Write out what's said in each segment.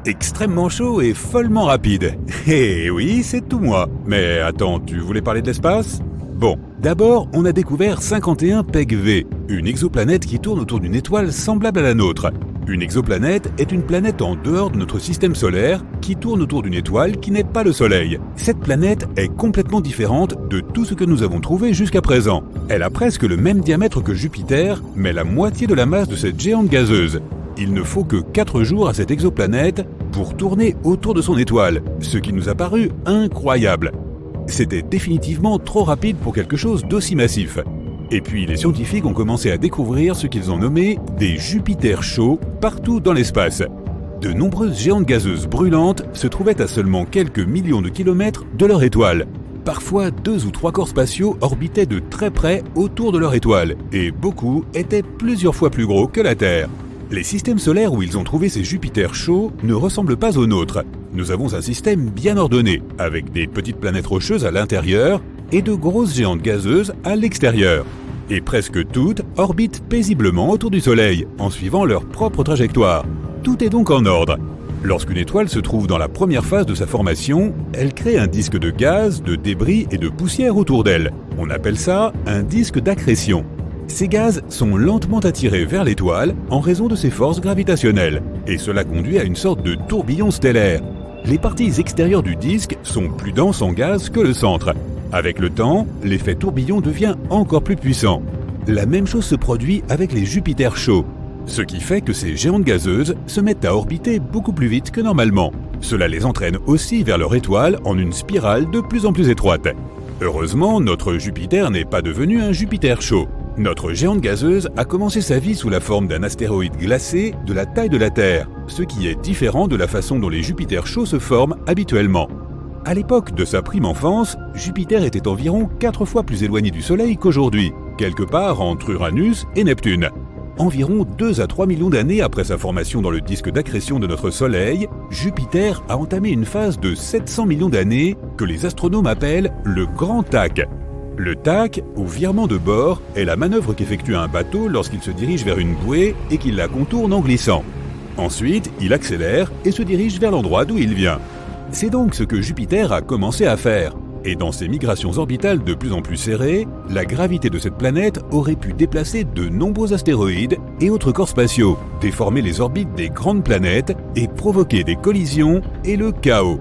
Extrêmement chaud et follement rapide. Eh oui, c'est tout moi. Mais attends, tu voulais parler de l'espace ? Bon, d'abord, on a découvert 51 PEG-V, une exoplanète qui tourne autour d'une étoile semblable à la nôtre. Une exoplanète est une planète en dehors de notre système solaire qui tourne autour d'une étoile qui n'est pas le Soleil. Cette planète est complètement différente de tout ce que nous avons trouvé jusqu'à présent. Elle a presque le même diamètre que Jupiter, mais la moitié de la masse de cette géante gazeuse. Il ne faut que 4 jours à cette exoplanète pour tourner autour de son étoile, ce qui nous a paru incroyable. C'était définitivement trop rapide pour quelque chose d'aussi massif. Et puis les scientifiques ont commencé à découvrir ce qu'ils ont nommé des Jupiters chauds partout dans l'espace. De nombreuses géantes gazeuses brûlantes se trouvaient à seulement quelques millions de kilomètres de leur étoile. Parfois, 2 ou 3 corps spatiaux orbitaient de très près autour de leur étoile, et beaucoup étaient plusieurs fois plus gros que la Terre. Les systèmes solaires où ils ont trouvé ces Jupiters chauds ne ressemblent pas aux nôtres. Nous avons un système bien ordonné, avec des petites planètes rocheuses à l'intérieur et de grosses géantes gazeuses à l'extérieur. Et presque toutes orbitent paisiblement autour du Soleil, en suivant leur propre trajectoire. Tout est donc en ordre. Lorsqu'une étoile se trouve dans la première phase de sa formation, elle crée un disque de gaz, de débris et de poussière autour d'elle. On appelle ça un disque d'accrétion. Ces gaz sont lentement attirés vers l'étoile en raison de ses forces gravitationnelles, et cela conduit à une sorte de tourbillon stellaire. Les parties extérieures du disque sont plus denses en gaz que le centre. Avec le temps, l'effet tourbillon devient encore plus puissant. La même chose se produit avec les Jupiters chauds, ce qui fait que ces géantes gazeuses se mettent à orbiter beaucoup plus vite que normalement. Cela les entraîne aussi vers leur étoile en une spirale de plus en plus étroite. Heureusement, notre Jupiter n'est pas devenu un Jupiter chaud. Notre géante gazeuse a commencé sa vie sous la forme d'un astéroïde glacé de la taille de la Terre, ce qui est différent de la façon dont les Jupiters chauds se forment habituellement. À l'époque de sa prime enfance, Jupiter était environ 4 fois plus éloigné du Soleil qu'aujourd'hui, quelque part entre Uranus et Neptune. Environ 2 à 3 millions d'années après sa formation dans le disque d'accrétion de notre Soleil, Jupiter a entamé une phase de 700 millions d'années que les astronomes appellent le Grand Tac. Le tac, ou virement de bord, est la manœuvre qu'effectue un bateau lorsqu'il se dirige vers une bouée et qu'il la contourne en glissant. Ensuite, il accélère et se dirige vers l'endroit d'où il vient. C'est donc ce que Jupiter a commencé à faire. Et dans ses migrations orbitales de plus en plus serrées, la gravité de cette planète aurait pu déplacer de nombreux astéroïdes et autres corps spatiaux, déformer les orbites des grandes planètes et provoquer des collisions et le chaos.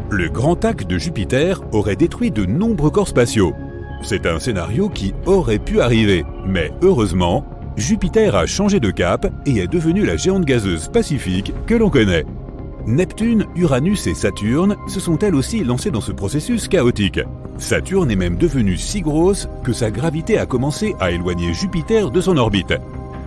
Le grand tac de Jupiter aurait détruit de nombreux corps spatiaux. C'est un scénario qui aurait pu arriver, mais heureusement, Jupiter a changé de cap et est devenue la géante gazeuse pacifique que l'on connaît. Neptune, Uranus et Saturne se sont elles aussi lancées dans ce processus chaotique. Saturne est même devenue si grosse que sa gravité a commencé à éloigner Jupiter de son orbite.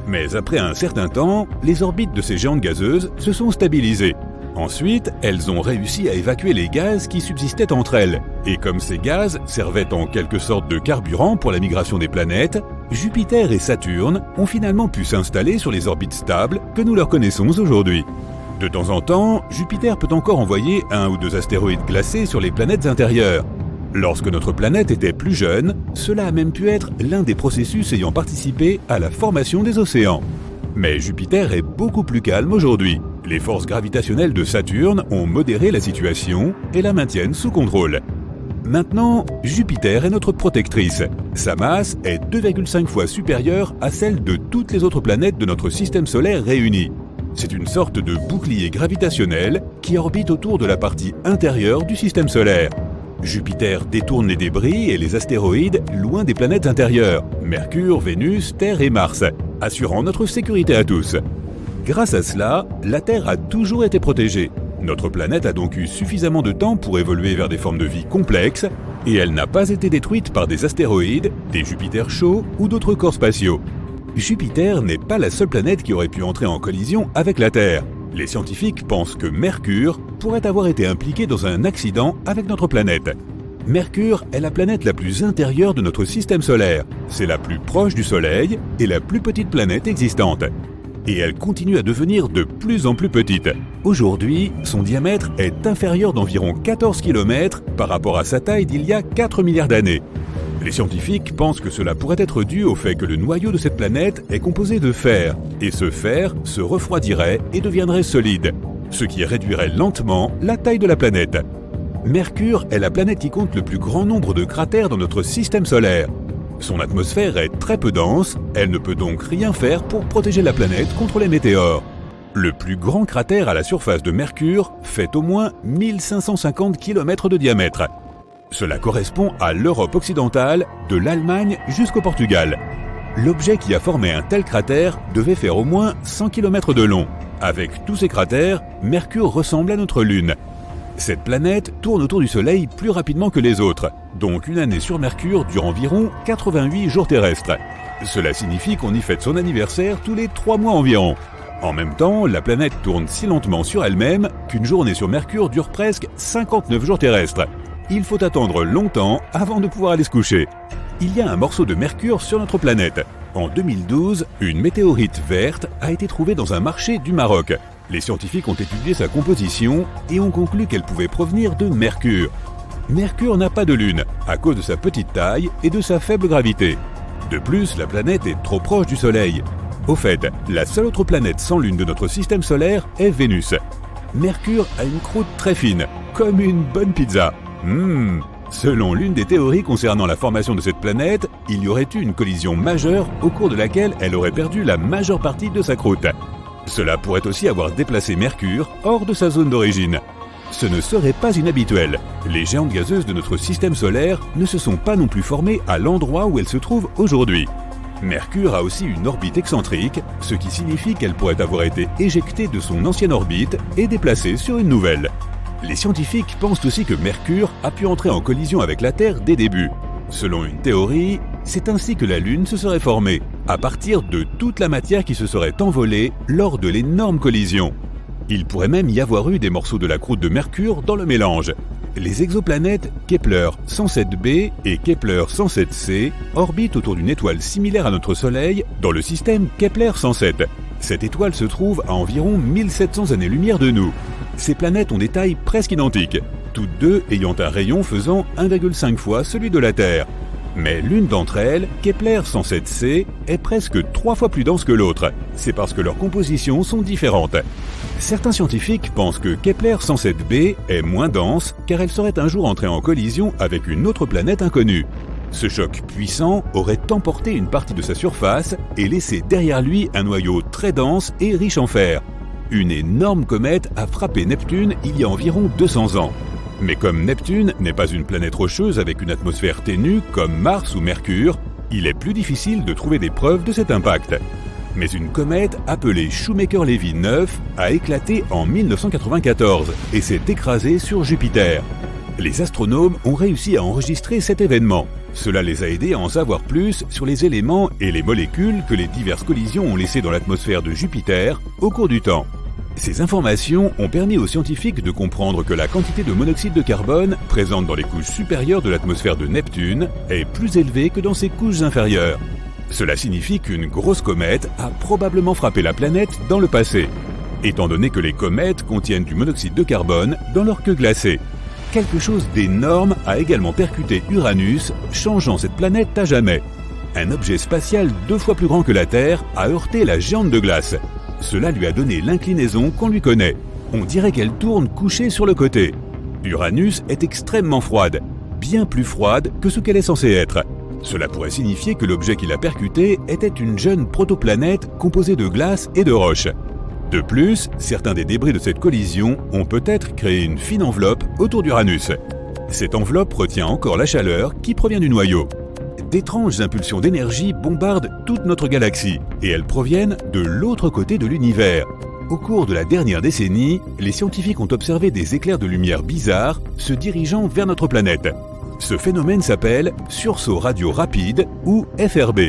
Mais après un certain temps, les orbites de ces géantes gazeuses se sont stabilisées. Ensuite, elles ont réussi à évacuer les gaz qui subsistaient entre elles. Et comme ces gaz servaient en quelque sorte de carburant pour la migration des planètes, Jupiter et Saturne ont finalement pu s'installer sur les orbites stables que nous leur connaissons aujourd'hui. De temps en temps, Jupiter peut encore envoyer 1 ou 2 astéroïdes glacés sur les planètes intérieures. Lorsque notre planète était plus jeune, cela a même pu être l'un des processus ayant participé à la formation des océans. Mais Jupiter est beaucoup plus calme aujourd'hui. Les forces gravitationnelles de Saturne ont modéré la situation et la maintiennent sous contrôle. Maintenant, Jupiter est notre protectrice. Sa masse est 2,5 fois supérieure à celle de toutes les autres planètes de notre système solaire réunies. C'est une sorte de bouclier gravitationnel qui orbite autour de la partie intérieure du système solaire. Jupiter détourne les débris et les astéroïdes loin des planètes intérieures, Mercure, Vénus, Terre et Mars, assurant notre sécurité à tous. Grâce à cela, la Terre a toujours été protégée. Notre planète a donc eu suffisamment de temps pour évoluer vers des formes de vie complexes, et elle n'a pas été détruite par des astéroïdes, des Jupiters chauds ou d'autres corps spatiaux. Jupiter n'est pas la seule planète qui aurait pu entrer en collision avec la Terre. Les scientifiques pensent que Mercure pourrait avoir été impliqué dans un accident avec notre planète. Mercure est la planète la plus intérieure de notre système solaire. C'est la plus proche du Soleil et la plus petite planète existante. Et elle continue à devenir de plus en plus petite. Aujourd'hui, son diamètre est inférieur d'environ 14 km par rapport à sa taille d'il y a 4 milliards d'années. Les scientifiques pensent que cela pourrait être dû au fait que le noyau de cette planète est composé de fer, et ce fer se refroidirait et deviendrait solide. ce qui réduirait lentement la taille de la planète. Mercure est la planète qui compte le plus grand nombre de cratères dans notre système solaire. Son atmosphère est très peu dense, elle ne peut donc rien faire pour protéger la planète contre les météores. Le plus grand cratère à la surface de Mercure fait au moins 1550 km de diamètre. Cela correspond à l'Europe occidentale, de l'Allemagne jusqu'au Portugal. L'objet qui a formé un tel cratère devait faire au moins 100 km de long. Avec tous ces cratères, Mercure ressemble à notre Lune. Cette planète tourne autour du Soleil plus rapidement que les autres, donc une année sur Mercure dure environ 88 jours terrestres. Cela signifie qu'on y fête son anniversaire tous les 3 mois environ. En même temps, la planète tourne si lentement sur elle-même qu'une journée sur Mercure dure presque 59 jours terrestres. Il faut attendre longtemps avant de pouvoir aller se coucher. Il y a un morceau de Mercure sur notre planète. En 2012, une météorite verte a été trouvée dans un marché du Maroc. Les scientifiques ont étudié sa composition et ont conclu qu'elle pouvait provenir de Mercure. Mercure n'a pas de lune, à cause de sa petite taille et de sa faible gravité. De plus, la planète est trop proche du Soleil. Au fait, la seule autre planète sans lune de notre système solaire est Vénus. Mercure a une croûte très fine, comme une bonne pizza. Selon l'une des théories concernant la formation de cette planète, il y aurait eu une collision majeure au cours de laquelle elle aurait perdu la majeure partie de sa croûte. Cela pourrait aussi avoir déplacé Mercure hors de sa zone d'origine. Ce ne serait pas inhabituel. Les géantes gazeuses de notre système solaire ne se sont pas non plus formées à l'endroit où elles se trouvent aujourd'hui. Mercure a aussi une orbite excentrique, ce qui signifie qu'elle pourrait avoir été éjectée de son ancienne orbite et déplacée sur une nouvelle. Les scientifiques pensent aussi que Mercure a pu entrer en collision avec la Terre dès débuts. Selon une théorie, c'est ainsi que la Lune se serait formée, à partir de toute la matière qui se serait envolée lors de l'énorme collision. Il pourrait même y avoir eu des morceaux de la croûte de Mercure dans le mélange. Les exoplanètes Kepler 107b et Kepler 107c orbitent autour d'une étoile similaire à notre Soleil dans le système Kepler 107. Cette étoile se trouve à environ 1700 années-lumière de nous. Ces planètes ont des tailles presque identiques, toutes deux ayant un rayon faisant 1,5 fois celui de la Terre. Mais l'une d'entre elles, Kepler 107c, est presque 3 fois plus dense que l'autre. C'est parce que leurs compositions sont différentes. Certains scientifiques pensent que Kepler 107b est moins dense car elle serait un jour entrée en collision avec une autre planète inconnue. Ce choc puissant aurait emporté une partie de sa surface et laissé derrière lui un noyau très dense et riche en fer. Une énorme comète a frappé Neptune il y a environ 200 ans. Mais comme Neptune n'est pas une planète rocheuse avec une atmosphère ténue comme Mars ou Mercure, il est plus difficile de trouver des preuves de cet impact. Mais une comète appelée Shoemaker-Levy 9 a éclaté en 1994 et s'est écrasée sur Jupiter. Les astronomes ont réussi à enregistrer cet événement. Cela les a aidés à en savoir plus sur les éléments et les molécules que les diverses collisions ont laissés dans l'atmosphère de Jupiter au cours du temps. Ces informations ont permis aux scientifiques de comprendre que la quantité de monoxyde de carbone présente dans les couches supérieures de l'atmosphère de Neptune est plus élevée que dans ses couches inférieures. Cela signifie qu'une grosse comète a probablement frappé la planète dans le passé, étant donné que les comètes contiennent du monoxyde de carbone dans leur queue glacée. Quelque chose d'énorme a également percuté Uranus, changeant cette planète à jamais. Un objet spatial 2 fois plus grand que la Terre a heurté la géante de glace. Cela lui a donné l'inclinaison qu'on lui connaît. On dirait qu'elle tourne couchée sur le côté. Uranus est extrêmement froide, bien plus froide que ce qu'elle est censée être. Cela pourrait signifier que l'objet qui l'a percuté était une jeune protoplanète composée de glace et de roches. De plus, certains des débris de cette collision ont peut-être créé une fine enveloppe autour d'Uranus. Cette enveloppe retient encore la chaleur qui provient du noyau. D'étranges impulsions d'énergie bombardent toute notre galaxie et elles proviennent de l'autre côté de l'univers. Au cours de la dernière décennie, les scientifiques ont observé des éclairs de lumière bizarres se dirigeant vers notre planète. Ce phénomène s'appelle sursaut radio rapide ou FRB.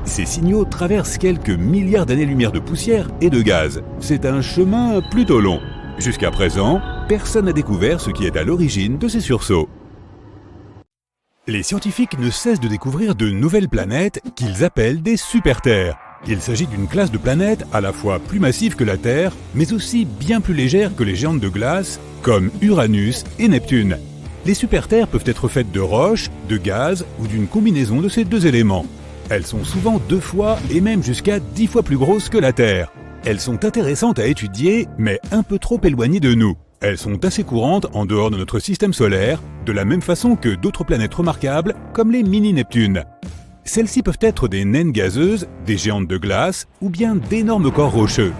Ces signaux traversent quelques milliards d'années-lumière de poussière et de gaz. C'est un chemin plutôt long. Jusqu'à présent, personne n'a découvert ce qui est à l'origine de ces sursauts. Les scientifiques ne cessent de découvrir de nouvelles planètes qu'ils appellent des super-terres. Il s'agit d'une classe de planètes à la fois plus massive que la Terre, mais aussi bien plus légère que les géantes de glace, comme Uranus et Neptune. Les super-terres peuvent être faites de roches, de gaz ou d'une combinaison de ces deux éléments. Elles sont souvent 2 fois et même jusqu'à 10 fois plus grosses que la Terre. Elles sont intéressantes à étudier, mais un peu trop éloignées de nous. Elles sont assez courantes en dehors de notre système solaire, de la même façon que d'autres planètes remarquables, comme les mini-Neptunes. Celles-ci peuvent être des naines gazeuses, des géantes de glace ou bien d'énormes corps rocheux.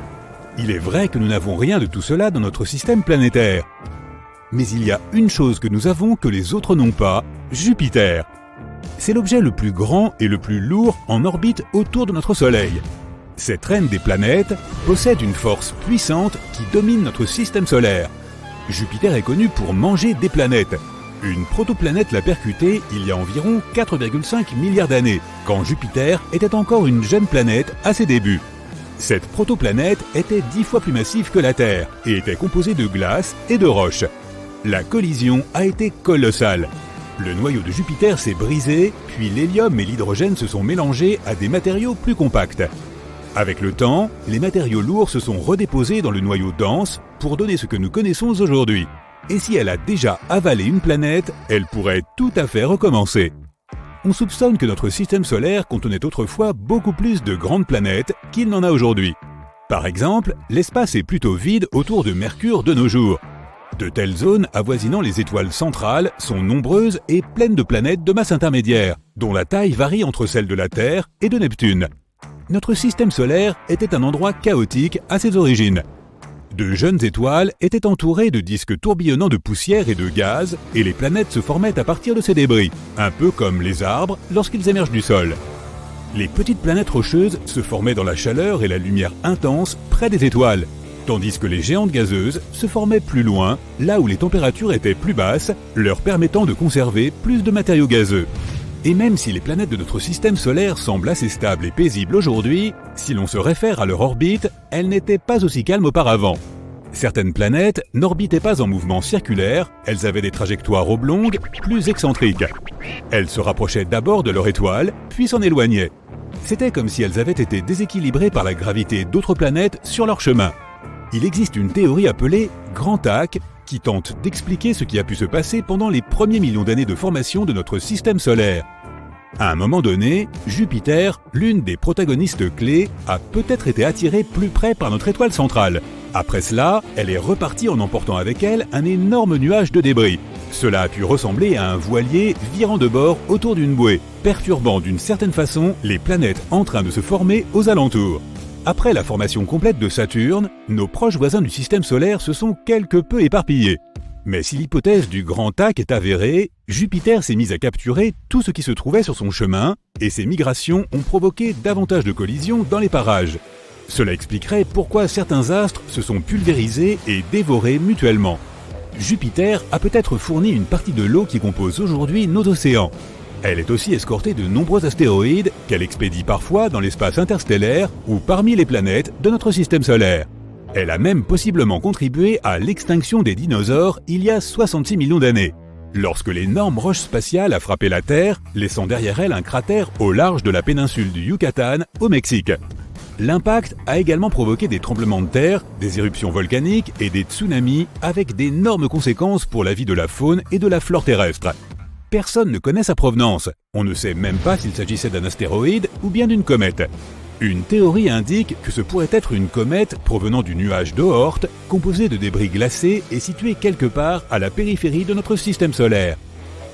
Il est vrai que nous n'avons rien de tout cela dans notre système planétaire. Mais il y a une chose que nous avons que les autres n'ont pas, Jupiter. C'est l'objet le plus grand et le plus lourd en orbite autour de notre Soleil. Cette reine des planètes possède une force puissante qui domine notre système solaire. Jupiter est connu pour manger des planètes. Une protoplanète l'a percutée il y a environ 4,5 milliards d'années, quand Jupiter était encore une jeune planète à ses débuts. Cette protoplanète était 10 fois plus massive que la Terre et était composée de glace et de roches. La collision a été colossale. Le noyau de Jupiter s'est brisé, puis l'hélium et l'hydrogène se sont mélangés à des matériaux plus compacts. Avec le temps, les matériaux lourds se sont redéposés dans le noyau dense pour donner ce que nous connaissons aujourd'hui. Et si elle a déjà avalé une planète, elle pourrait tout à fait recommencer. On soupçonne que notre système solaire contenait autrefois beaucoup plus de grandes planètes qu'il n'en a aujourd'hui. Par exemple, l'espace est plutôt vide autour de Mercure de nos jours. De telles zones avoisinant les étoiles centrales sont nombreuses et pleines de planètes de masse intermédiaire, dont la taille varie entre celle de la Terre et de Neptune. Notre système solaire était un endroit chaotique à ses origines. De jeunes étoiles étaient entourées de disques tourbillonnants de poussière et de gaz, et les planètes se formaient à partir de ces débris, un peu comme les arbres lorsqu'ils émergent du sol. Les petites planètes rocheuses se formaient dans la chaleur et la lumière intense près des étoiles, tandis que les géantes gazeuses se formaient plus loin, là où les températures étaient plus basses, leur permettant de conserver plus de matériaux gazeux. Et même si les planètes de notre système solaire semblent assez stables et paisibles aujourd'hui, si l'on se réfère à leur orbite, elles n'étaient pas aussi calmes auparavant. Certaines planètes n'orbitaient pas en mouvement circulaire, elles avaient des trajectoires oblongues, plus excentriques. Elles se rapprochaient d'abord de leur étoile, puis s'en éloignaient. C'était comme si elles avaient été déséquilibrées par la gravité d'autres planètes sur leur chemin. Il existe une théorie appelée Grand Tac, qui tente d'expliquer ce qui a pu se passer pendant les premiers millions d'années de formation de notre système solaire. À un moment donné, Jupiter, l'une des protagonistes clés, a peut-être été attirée plus près par notre étoile centrale. Après cela, elle est repartie en emportant avec elle un énorme nuage de débris. Cela a pu ressembler à un voilier virant de bord autour d'une bouée, perturbant d'une certaine façon les planètes en train de se former aux alentours. Après la formation complète de Saturne, nos proches voisins du système solaire se sont quelque peu éparpillés. Mais si l'hypothèse du Grand Tac est avérée, Jupiter s'est mis à capturer tout ce qui se trouvait sur son chemin, et ces migrations ont provoqué davantage de collisions dans les parages. Cela expliquerait pourquoi certains astres se sont pulvérisés et dévorés mutuellement. Jupiter a peut-être fourni une partie de l'eau qui compose aujourd'hui nos océans. Elle est aussi escortée de nombreux astéroïdes qu'elle expédie parfois dans l'espace interstellaire ou parmi les planètes de notre système solaire. Elle a même possiblement contribué à l'extinction des dinosaures il y a 66 millions d'années, lorsque l'énorme roche spatiale a frappé la Terre, laissant derrière elle un cratère au large de la péninsule du Yucatan, au Mexique. L'impact a également provoqué des tremblements de terre, des éruptions volcaniques et des tsunamis avec d'énormes conséquences pour la vie de la faune et de la flore terrestre. Personne ne connaît sa provenance. On ne sait même pas s'il s'agissait d'un astéroïde ou bien d'une comète. Une théorie indique que ce pourrait être une comète provenant du nuage d'Oort, composé de débris glacés et situé quelque part à la périphérie de notre système solaire.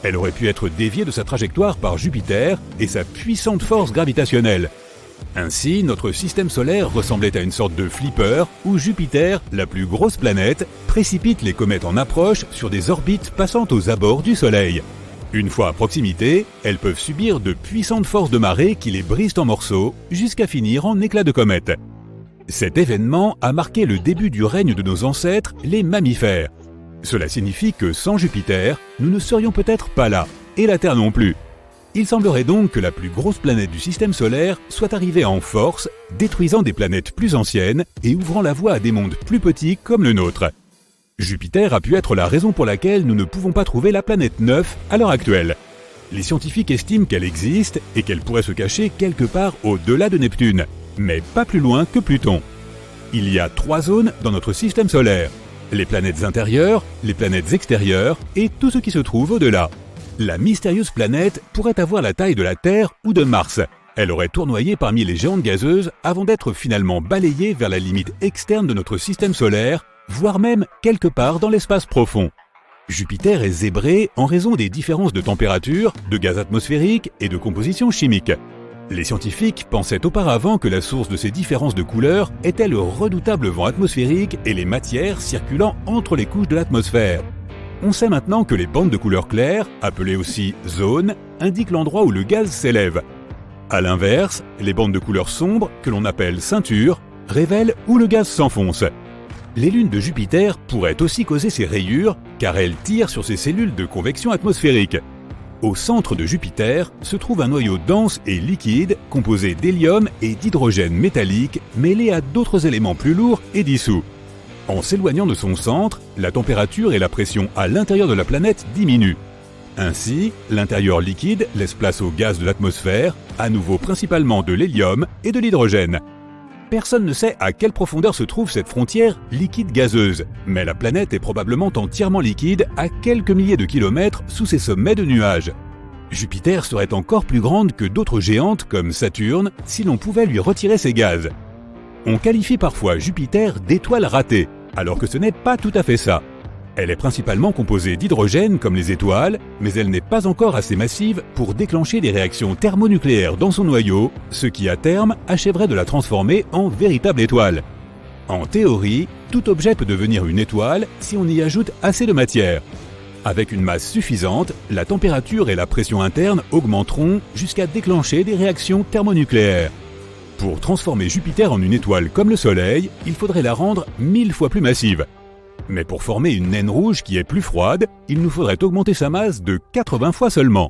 Elle aurait pu être déviée de sa trajectoire par Jupiter et sa puissante force gravitationnelle. Ainsi, notre système solaire ressemblait à une sorte de flipper où Jupiter, la plus grosse planète, précipite les comètes en approche sur des orbites passant aux abords du Soleil. Une fois à proximité, elles peuvent subir de puissantes forces de marée qui les brisent en morceaux jusqu'à finir en éclats de comètes. Cet événement a marqué le début du règne de nos ancêtres, les mammifères. Cela signifie que sans Jupiter, nous ne serions peut-être pas là, et la Terre non plus. Il semblerait donc que la plus grosse planète du système solaire soit arrivée en force, détruisant des planètes plus anciennes et ouvrant la voie à des mondes plus petits comme le nôtre. Jupiter a pu être la raison pour laquelle nous ne pouvons pas trouver la planète 9 à l'heure actuelle. Les scientifiques estiment qu'elle existe et qu'elle pourrait se cacher quelque part au-delà de Neptune, mais pas plus loin que Pluton. Il y a 3 zones dans notre système solaire: les planètes intérieures, les planètes extérieures et tout ce qui se trouve au-delà. La mystérieuse planète pourrait avoir la taille de la Terre ou de Mars. Elle aurait tournoyé parmi les géantes gazeuses avant d'être finalement balayée vers la limite externe de notre système solaire, voire même quelque part dans l'espace profond. Jupiter est zébré en raison des différences de température, de gaz atmosphérique et de composition chimique. Les scientifiques pensaient auparavant que la source de ces différences de couleurs était le redoutable vent atmosphérique et les matières circulant entre les couches de l'atmosphère. On sait maintenant que les bandes de couleur claire, appelées aussi zones, indiquent l'endroit où le gaz s'élève. A l'inverse, les bandes de couleur sombre, que l'on appelle ceintures, révèlent où le gaz s'enfonce. Les lunes de Jupiter pourraient aussi causer ces rayures car elles tirent sur ces cellules de convection atmosphérique. Au centre de Jupiter se trouve un noyau dense et liquide composé d'hélium et d'hydrogène métallique mêlés à d'autres éléments plus lourds et dissous. En s'éloignant de son centre, la température et la pression à l'intérieur de la planète diminuent. Ainsi, l'intérieur liquide laisse place au gaz de l'atmosphère, à nouveau principalement de l'hélium et de l'hydrogène. Personne ne sait à quelle profondeur se trouve cette frontière liquide-gazeuse, mais la planète est probablement entièrement liquide à quelques milliers de kilomètres sous ses sommets de nuages. Jupiter serait encore plus grande que d'autres géantes comme Saturne si l'on pouvait lui retirer ses gaz. On qualifie parfois Jupiter d'étoile ratée, alors que ce n'est pas tout à fait ça. Elle est principalement composée d'hydrogène comme les étoiles, mais elle n'est pas encore assez massive pour déclencher des réactions thermonucléaires dans son noyau, ce qui à terme achèverait de la transformer en véritable étoile. En théorie, tout objet peut devenir une étoile si on y ajoute assez de matière. Avec une masse suffisante, la température et la pression interne augmenteront jusqu'à déclencher des réactions thermonucléaires. Pour transformer Jupiter en une étoile comme le Soleil, il faudrait la rendre 1000 fois plus massive. Mais pour former une naine rouge qui est plus froide, il nous faudrait augmenter sa masse de 80 fois seulement.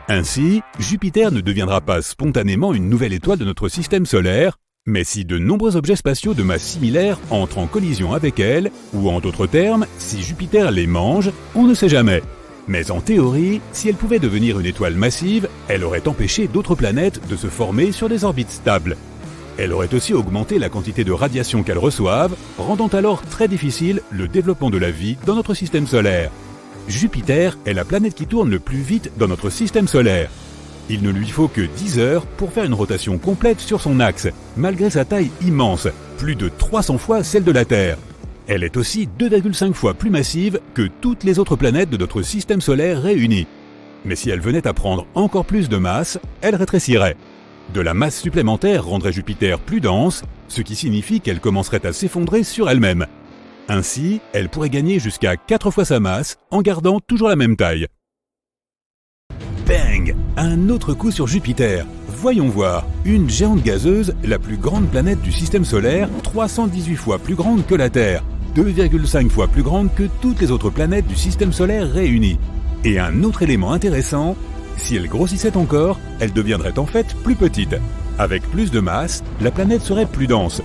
Ainsi, Jupiter ne deviendra pas spontanément une nouvelle étoile de notre système solaire, mais si de nombreux objets spatiaux de masse similaire entrent en collision avec elle, ou en d'autres termes, si Jupiter les mange, on ne sait jamais. Mais en théorie, si elle pouvait devenir une étoile massive, elle aurait empêché d'autres planètes de se former sur des orbites stables. Elle aurait aussi augmenté la quantité de radiation qu'elles reçoivent, rendant alors très difficile le développement de la vie dans notre système solaire. Jupiter est la planète qui tourne le plus vite dans notre système solaire. Il ne lui faut que 10 heures pour faire une rotation complète sur son axe, malgré sa taille immense, plus de 300 fois celle de la Terre. Elle est aussi 2,5 fois plus massive que toutes les autres planètes de notre système solaire réunies. Mais si elle venait à prendre encore plus de masse, elle rétrécirait. De la masse supplémentaire rendrait Jupiter plus dense, ce qui signifie qu'elle commencerait à s'effondrer sur elle-même. Ainsi, elle pourrait gagner jusqu'à 4 fois sa masse en gardant toujours la même taille. Bang! Un autre coup sur Jupiter. Voyons voir, une géante gazeuse, la plus grande planète du système solaire, 318 fois plus grande que la Terre, 2,5 fois plus grande que toutes les autres planètes du système solaire réunies. Et un autre élément intéressant, si elle grossissait encore, elle deviendrait en fait plus petite. Avec plus de masse, la planète serait plus dense,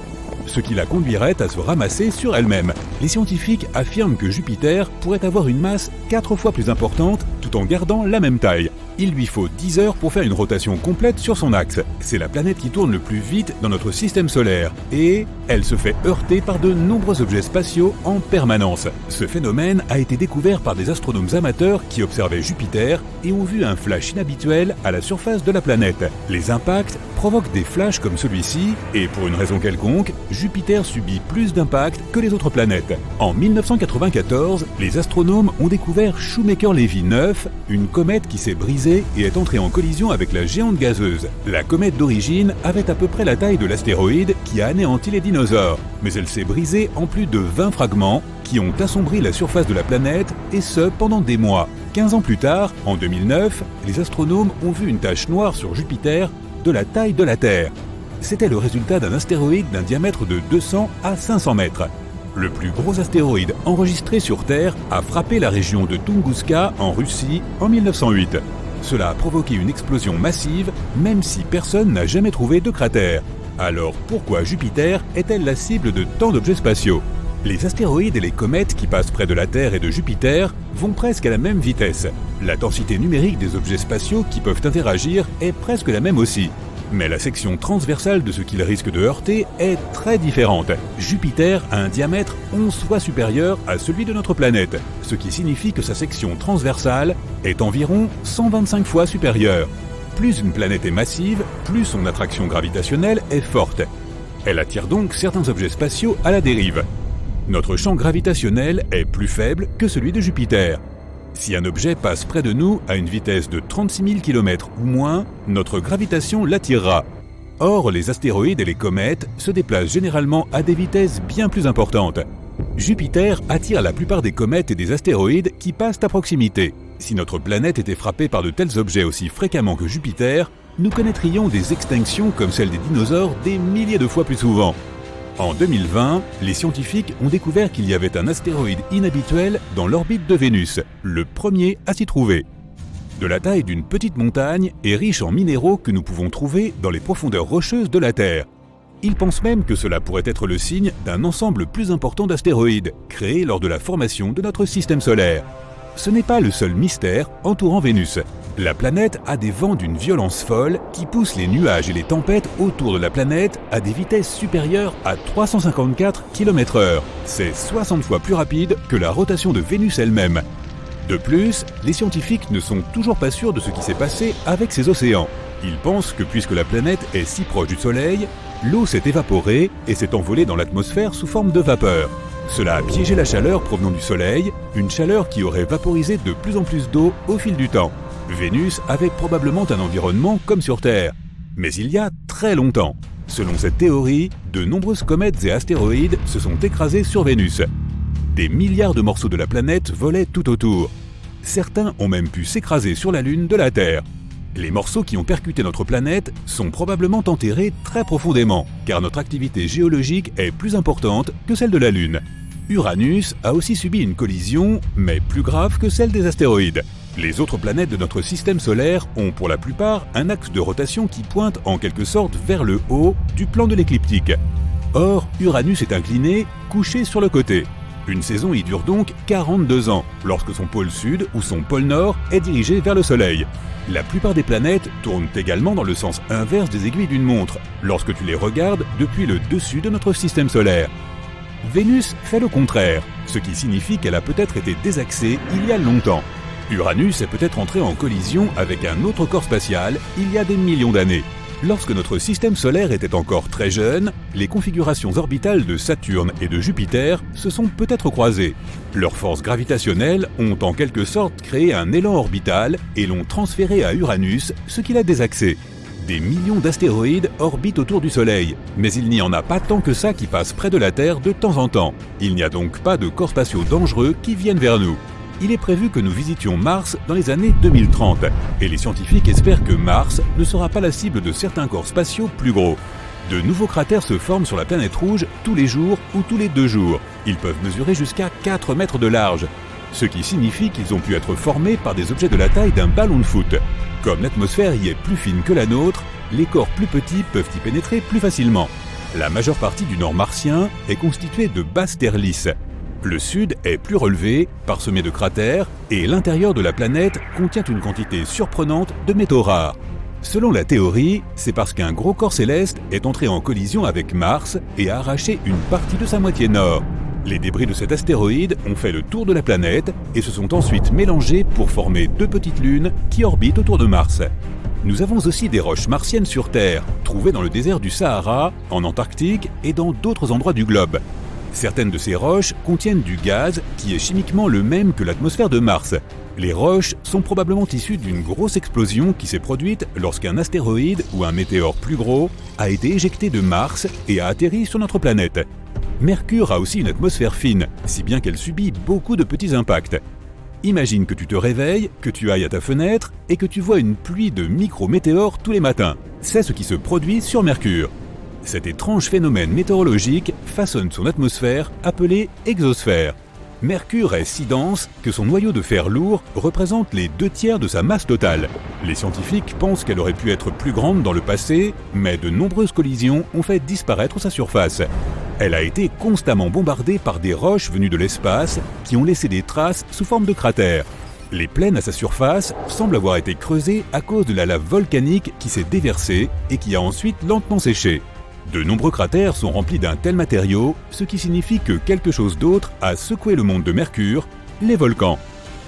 ce qui la conduirait à se ramasser sur elle-même. Les scientifiques affirment que Jupiter pourrait avoir une masse 4 fois plus importante tout en gardant la même taille. Il lui faut 10 heures pour faire une rotation complète sur son axe. C'est la planète qui tourne le plus vite dans notre système solaire et elle se fait heurter par de nombreux objets spatiaux en permanence. Ce phénomène a été découvert par des astronomes amateurs qui observaient Jupiter et ont vu un flash inhabituel à la surface de la planète. Les impacts provoquent des flashs comme celui-ci et pour une raison quelconque, Jupiter subit plus d'impacts que les autres planètes. En 1994, les astronomes ont découvert Shoemaker-Levy 9, une comète qui s'est brisée et est entrée en collision avec la géante gazeuse. La comète d'origine avait à peu près la taille de l'astéroïde qui a anéanti les dinosaures, mais elle s'est brisée en plus de 20 fragments qui ont assombri la surface de la planète et ce pendant des mois. 15 ans plus tard, en 2009, les astronomes ont vu une tache noire sur Jupiter de la taille de la Terre. C'était le résultat d'un astéroïde d'un diamètre de 200 à 500 mètres. Le plus gros astéroïde enregistré sur Terre a frappé la région de Tunguska en Russie en 1908. Cela a provoqué une explosion massive, même si personne n'a jamais trouvé de cratère. Alors pourquoi Jupiter est-elle la cible de tant d'objets spatiaux ? Les astéroïdes et les comètes qui passent près de la Terre et de Jupiter vont presque à la même vitesse. La densité numérique des objets spatiaux qui peuvent interagir est presque la même aussi. Mais la section transversale de ce qu'ils risquent de heurter est très différente. Jupiter a un diamètre 11 fois supérieur à celui de notre planète, ce qui signifie que sa section transversale est environ 125 fois supérieure. Plus une planète est massive, plus son attraction gravitationnelle est forte. Elle attire donc certains objets spatiaux à la dérive. Notre champ gravitationnel est plus faible que celui de Jupiter. Si un objet passe près de nous à une vitesse de 36 000 km ou moins, notre gravitation l'attirera. Or, les astéroïdes et les comètes se déplacent généralement à des vitesses bien plus importantes. Jupiter attire la plupart des comètes et des astéroïdes qui passent à proximité. Si notre planète était frappée par de tels objets aussi fréquemment que Jupiter, nous connaîtrions des extinctions comme celles des dinosaures des milliers de fois plus souvent. En 2020, les scientifiques ont découvert qu'il y avait un astéroïde inhabituel dans l'orbite de Vénus, le premier à s'y trouver. De la taille d'une petite montagne et riche en minéraux que nous pouvons trouver dans les profondeurs rocheuses de la Terre. Ils pensent même que cela pourrait être le signe d'un ensemble plus important d'astéroïdes, créés lors de la formation de notre système solaire. Ce n'est pas le seul mystère entourant Vénus. La planète a des vents d'une violence folle qui poussent les nuages et les tempêtes autour de la planète à des vitesses supérieures à 354 km/h. C'est 60 fois plus rapide que la rotation de Vénus elle-même. De plus, les scientifiques ne sont toujours pas sûrs de ce qui s'est passé avec ces océans. Ils pensent que puisque la planète est si proche du Soleil, l'eau s'est évaporée et s'est envolée dans l'atmosphère sous forme de vapeur. Cela a piégé la chaleur provenant du Soleil, une chaleur qui aurait vaporisé de plus en plus d'eau au fil du temps. Vénus avait probablement un environnement comme sur Terre, mais il y a très longtemps. Selon cette théorie, de nombreuses comètes et astéroïdes se sont écrasés sur Vénus. Des milliards de morceaux de la planète volaient tout autour. Certains ont même pu s'écraser sur la Lune de la Terre. Les morceaux qui ont percuté notre planète sont probablement enterrés très profondément, car notre activité géologique est plus importante que celle de la Lune. Uranus a aussi subi une collision, mais plus grave que celle des astéroïdes. Les autres planètes de notre système solaire ont pour la plupart un axe de rotation qui pointe en quelque sorte vers le haut du plan de l'écliptique. Or, Uranus est incliné, couché sur le côté. Une saison y dure donc 42 ans, lorsque son pôle sud ou son pôle nord est dirigé vers le Soleil. La plupart des planètes tournent également dans le sens inverse des aiguilles d'une montre, lorsque tu les regardes depuis le dessus de notre système solaire. Vénus fait le contraire, ce qui signifie qu'elle a peut-être été désaxée il y a longtemps. Uranus est peut-être entré en collision avec un autre corps spatial il y a des millions d'années. Lorsque notre système solaire était encore très jeune, les configurations orbitales de Saturne et de Jupiter se sont peut-être croisées. Leurs forces gravitationnelles ont en quelque sorte créé un élan orbital et l'ont transféré à Uranus, ce qui l'a désaxé. Des millions d'astéroïdes orbitent autour du Soleil, mais il n'y en a pas tant que ça qui passent près de la Terre de temps en temps. Il n'y a donc pas de corps spatiaux dangereux qui viennent vers nous. Il est prévu que nous visitions Mars dans les années 2030, et les scientifiques espèrent que Mars ne sera pas la cible de certains corps spatiaux plus gros. De nouveaux cratères se forment sur la planète rouge tous les jours ou tous les 2 jours. Ils peuvent mesurer jusqu'à 4 mètres de large, ce qui signifie qu'ils ont pu être formés par des objets de la taille d'un ballon de foot. Comme l'atmosphère y est plus fine que la nôtre, les corps plus petits peuvent y pénétrer plus facilement. La majeure partie du nord martien est constituée de basses terres lisses. Le sud est plus relevé, parsemé de cratères, et l'intérieur de la planète contient une quantité surprenante de métaux rares. Selon la théorie, c'est parce qu'un gros corps céleste est entré en collision avec Mars et a arraché une partie de sa moitié nord. Les débris de cet astéroïde ont fait le tour de la planète et se sont ensuite mélangés pour former 2 petites lunes qui orbitent autour de Mars. Nous avons aussi des roches martiennes sur Terre, trouvées dans le désert du Sahara, en Antarctique et dans d'autres endroits du globe. Certaines de ces roches contiennent du gaz qui est chimiquement le même que l'atmosphère de Mars. Les roches sont probablement issues d'une grosse explosion qui s'est produite lorsqu'un astéroïde ou un météore plus gros a été éjecté de Mars et a atterri sur notre planète. Mercure a aussi une atmosphère fine, si bien qu'elle subit beaucoup de petits impacts. Imagine que tu te réveilles, que tu ailles à ta fenêtre et que tu vois une pluie de micro-météores tous les matins. C'est ce qui se produit sur Mercure. Cet étrange phénomène météorologique façonne son atmosphère appelée exosphère. Mercure est si dense que son noyau de fer lourd représente les 2/3 de sa masse totale. Les scientifiques pensent qu'elle aurait pu être plus grande dans le passé, mais de nombreuses collisions ont fait disparaître sa surface. Elle a été constamment bombardée par des roches venues de l'espace qui ont laissé des traces sous forme de cratères. Les plaines à sa surface semblent avoir été creusées à cause de la lave volcanique qui s'est déversée et qui a ensuite lentement séché. De nombreux cratères sont remplis d'un tel matériau, ce qui signifie que quelque chose d'autre a secoué le monde de Mercure, les volcans.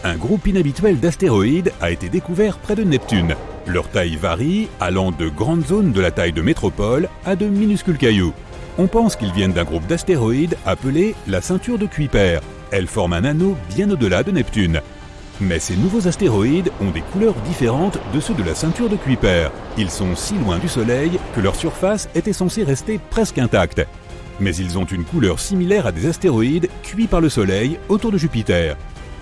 Un groupe inhabituel d'astéroïdes a été découvert près de Neptune. Leur taille varie, allant de grandes zones de la taille de métropole à de minuscules cailloux. On pense qu'ils viennent d'un groupe d'astéroïdes appelé la ceinture de Kuiper. Elle forme un anneau bien au-delà de Neptune. Mais ces nouveaux astéroïdes ont des couleurs différentes de ceux de la ceinture de Kuiper. Ils sont si loin du Soleil que leur surface était censée rester presque intacte. Mais ils ont une couleur similaire à des astéroïdes cuits par le Soleil autour de Jupiter.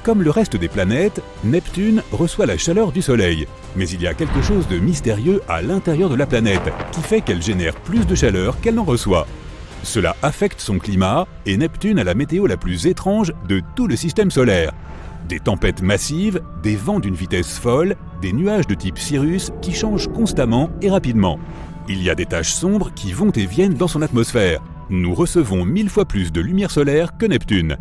Comme le reste des planètes, Neptune reçoit la chaleur du Soleil. Mais il y a quelque chose de mystérieux à l'intérieur de la planète qui fait qu'elle génère plus de chaleur qu'elle n'en reçoit. Cela affecte son climat et Neptune a la météo la plus étrange de tout le système solaire. Des tempêtes massives, des vents d'une vitesse folle, des nuages de type Cirrus qui changent constamment et rapidement. Il y a des taches sombres qui vont et viennent dans son atmosphère. Nous recevons 1000 fois plus de lumière solaire que Neptune.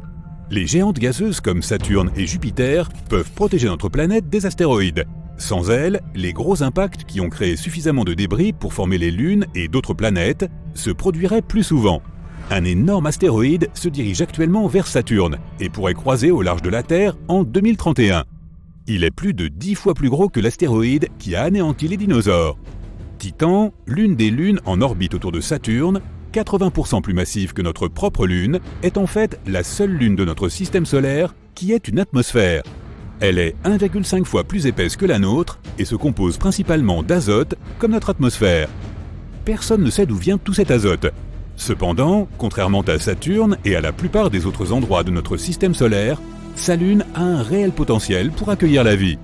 Les géantes gazeuses comme Saturne et Jupiter peuvent protéger notre planète des astéroïdes. Sans elles, les gros impacts qui ont créé suffisamment de débris pour former les lunes et d'autres planètes se produiraient plus souvent. Un énorme astéroïde se dirige actuellement vers Saturne et pourrait croiser au large de la Terre en 2031. Il est plus de 10 fois plus gros que l'astéroïde qui a anéanti les dinosaures. Titan, l'une des lunes en orbite autour de Saturne, 80% plus massive que notre propre Lune, est en fait la seule lune de notre système solaire qui ait une atmosphère. Elle est 1,5 fois plus épaisse que la nôtre et se compose principalement d'azote comme notre atmosphère. Personne ne sait d'où vient tout cet azote. Cependant, contrairement à Saturne et à la plupart des autres endroits de notre système solaire, sa Lune a un réel potentiel pour accueillir la vie.